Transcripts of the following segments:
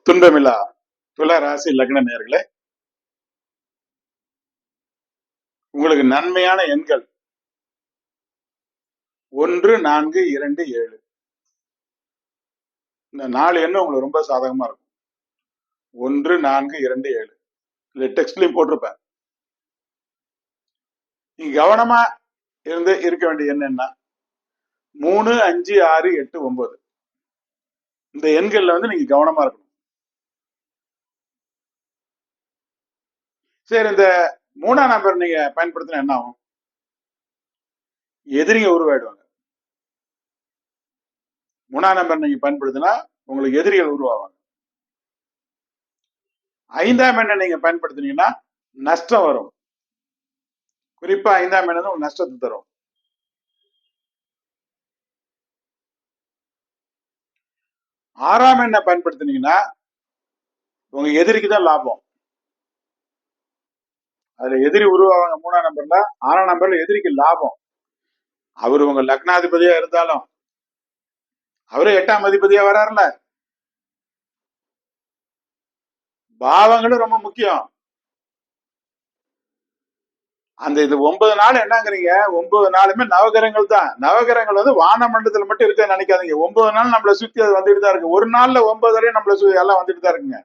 துன்பமில்லா துலா ராசி லக்ன நேயர்களே, உங்களுக்கு நன்மையான எண்கள் 1, 4, 2, 7. இந்த 4 எண்ணம் உங்களுக்கு ரொம்ப சாதகமா இருக்கும். 1, 4, 2, 7. இதுல டெக்ஸ்ட்லயும் போட்டிருப்பேன். நீங்க கவனமா இருக்க வேண்டிய எண் என்ன? 3, 5, 6, 8, 9. இந்த எண்கள்ல வந்து நீங்க கவனமா இருக்கணும். சரி, இந்த 3ஆம் நம்பர் நீங்க பயன்படுத்தினா என்ன ஆகும்? எதிரிங்க உருவாயிடுவாங்க. 3ஆம் நம்பர் நீங்க பயன்படுத்தினா உங்களுக்கு எதிரிகள் உருவாவாங்க. 5ஆம் எண்ணை நீங்க பயன்படுத்தினீங்கன்னா நஷ்டம் வரும். குறிப்பா 5ஆம் எண்ணம் உங்களுக்கு நஷ்டத்தை தரும். 6ஆம் எண்ணை பயன்படுத்தினீங்கன்னா உங்க எதிரிக்கு தான் லாபம். அதுல எதிரி உருவாவாங்க 3ஆம் நம்பர்ல. 6ஆம் நம்பர்ல எதிரிக்கு லாபம். அவரு உங்க லக்னாதிபதியா இருந்தாலும் அவரே 8ஆம் அதிபதியா வராருல. பாவங்களும் ரொம்ப முக்கியம். அந்த இது 9 நாள் என்னங்கிறீங்க? 9 நாளுமே நவகிரகங்கள் தான். நவகிரகங்கள் வந்து வான மண்டலத்துல மட்டும் இருக்க நினைக்காதீங்க. 9 நாள் நம்மள சுத்தி அது வந்துட்டு தான் இருக்கு. ஒரு நாள்ல 9 தடவை நம்மள எல்லாம் வந்துட்டு தான் இருக்குங்க.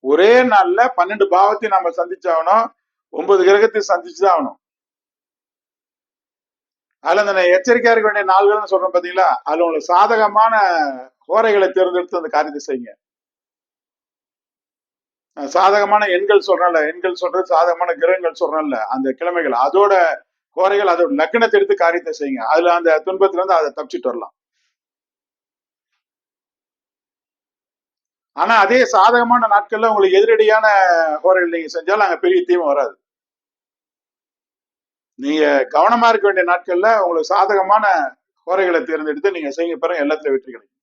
ஒரே நாள்ல 12 பாவத்தையும் நம்ம சந்திச்சாகணும். 9 கிரகத்தையும் சந்திச்சுதான் ஆகணும். அதுல அந்த எச்சரிக்கையா இருக்க வேண்டிய நாள்கள்னு சொல்றேன் பாத்தீங்களா? அதுல உங்களுக்கு சாதகமான கோரைகளை தேர்ந்தெடுத்து அந்த காரியத்தை செய்யுங்க. சாதகமான எண்கள் சொல்றேன்ல, எண்கள் சொல்றது சாதகமான கிரகங்கள் சொல்றேன்ல, அந்த கிழமைகள் அதோட கோரைகள் அதோட லக்னத்தை எடுத்து காரியத்தை செய்யுங்க. அதுல அந்த துன்பத்துல இருந்து அதை தப்பிச்சுட்டு வரலாம். ஆனா அதே சாதகமான நாட்கள்ல உங்களுக்கு எதிரடியான கோரைகள் நீங்க செஞ்சாலும் அங்க பெரிய தீமை வராது. நீங்க கவனமா இருக்க வேண்டிய நாட்கள்ல உங்களுக்கு சாதகமான கோரைகளை தேர்ந்தெடுத்து நீங்க செய்ய பிறகு எல்லாத்துலயும் வெற்றி கிடைக்கும்.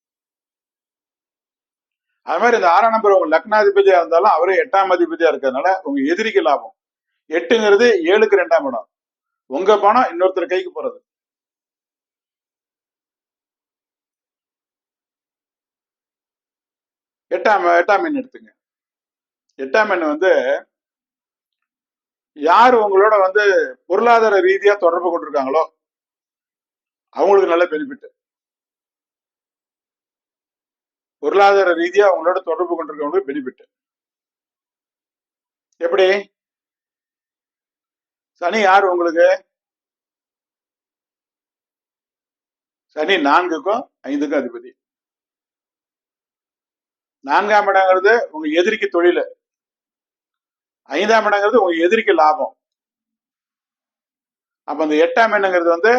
அது மாதிரி இந்த 6ஆம் நம்பர் உங்க லக்னாதிபதியா இருந்தாலும் அவரே 8ஆம் அதிபதியா இருக்கிறதுனால உங்க எதிரிக்கு லாபம். 8ங்கிறது 7க்கு 2ஆம் இடம். உங்க பணம் இன்னொருத்தர் கைக்கு போறது. 8ஆம் எண் எடுத்துங்க. 8ஆம் எண் வந்து யார் உங்களோட வந்து பொருளாதார ரீதியா தொடர்பு கொண்டிருக்காங்களோ அவங்களுக்கு நல்ல பெனிஃபிட். பொருளாதார ரீதியா அவங்களோட தொடர்பு கொண்டிருக்கவங்களுக்கு பெனிஃபிட். எப்படி? சனி யார் உங்களுக்கு? சனி 4க்கும் 5க்கும் அதிபதி. 4ஆம் இடங்கிறது உங்க எதிரிக்கு தொழில். 5ஆம் இடங்கிறது உங்க எதிரிக்கு லாபம். அப்ப அந்த 8ஆம் எண்ணுங்கிறது வந்து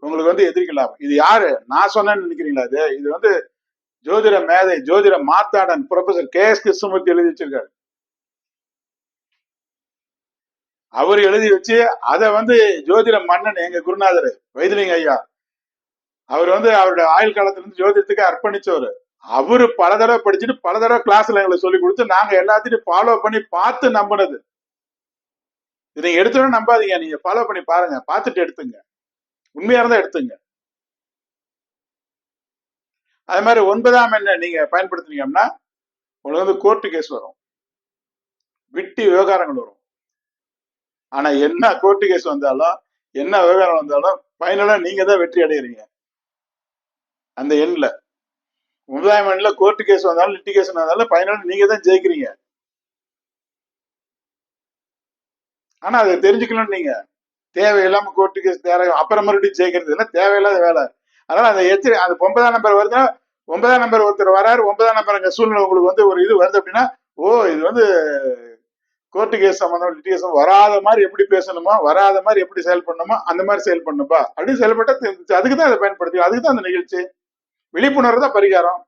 உங்களுக்கு வந்து எதிரிக்கு லாபம். இது யாரு நான் சொன்னேன்னு நினைக்கிறீங்களா? இது வந்து ஜோதிட மேதை, ஜோதிட மார்த்தாண்டன் ப்ரொஃபசர் KS கிருஷ்ணமூர்த்தி எழுதி வச்சிருக்காரு. அவர் எழுதி வச்சு அதை வந்து ஜோதிட மன்னன் எங்க குருநாதர் வைத்திலிங்க ஐயா, அவர் வந்து அவருடைய ஆயுள் காலத்துல இருந்து ஜோதிடத்துக்கு அர்ப்பணிச்சவர். அவரு பல தடவை படிச்சுட்டு பல தடவை கிளாஸ்ல எங்களுக்கு சொல்லி கொடுத்து நாங்க எல்லாத்தையும் ஃபாலோ பண்ணி பார்த்து நம்பினது. இதை எடுத்தோன்னு நம்பாதீங்க, நீங்க ஃபாலோ பண்ணி பாருங்க, பார்த்துட்டு எடுத்துங்க, உண்மையா இருந்தா எடுத்துங்க. அது மாதிரி 9ஆம் எண்ணை நீங்க பயன்படுத்தினீங்கன்னா உங்களுக்கு வந்து கோர்ட்டு கேஸ் வரும், விட்டி விவகாரங்கள் வரும். ஆனா என்ன கோர்ட்டு கேஸ் வந்தாலும் என்ன விவகாரம் வந்தாலும் ஃபைனலா நீங்க தான் வெற்றி அடைகிறீங்க. அந்த எண்ணில் 9ஆம் எண்ணில் கோர்ட்டு கேஸ் வந்தாலும் லிட்டிகேஷன் வந்தாலும் ஃபைனலா நீங்க தான் ஜெயிக்கிறீங்க. ஆனா அதை தெரிஞ்சுக்கணும். நீங்க தேவையில்லாம கோர்ட்டு கேஸ் அப்புறம் மறுபடியும் ஜெயிக்கிறது இல்லை, தேவையில்லாத வேலை. அதனால அந்த அந்த 9ஆம் நம்பர் வருதுன்னா 9ஆம் நம்பர் ஒருத்தர் வராரு, 9ஆம் நம்பர் சூழ்நிலை உங்களுக்கு வந்து ஒரு இது வருது அப்படின்னா, இது வந்து கோர்ட்டு கேஸ் சம்பந்தம் லிட்டிகேஷன் வராத மாதிரி எப்படி பேசணுமோ, வராத மாதிரி எப்படி செயல்படணுமோ அந்த மாதிரி செயல்படணும்பா அப்படின்னு செயல்பட்டா அதுக்கு தான் அதை பயன்படுத்தி, அதுக்கு தான் அந்த நிகழ்ச்சி. விழிப்புணர்வு தான் பரிகாரம்.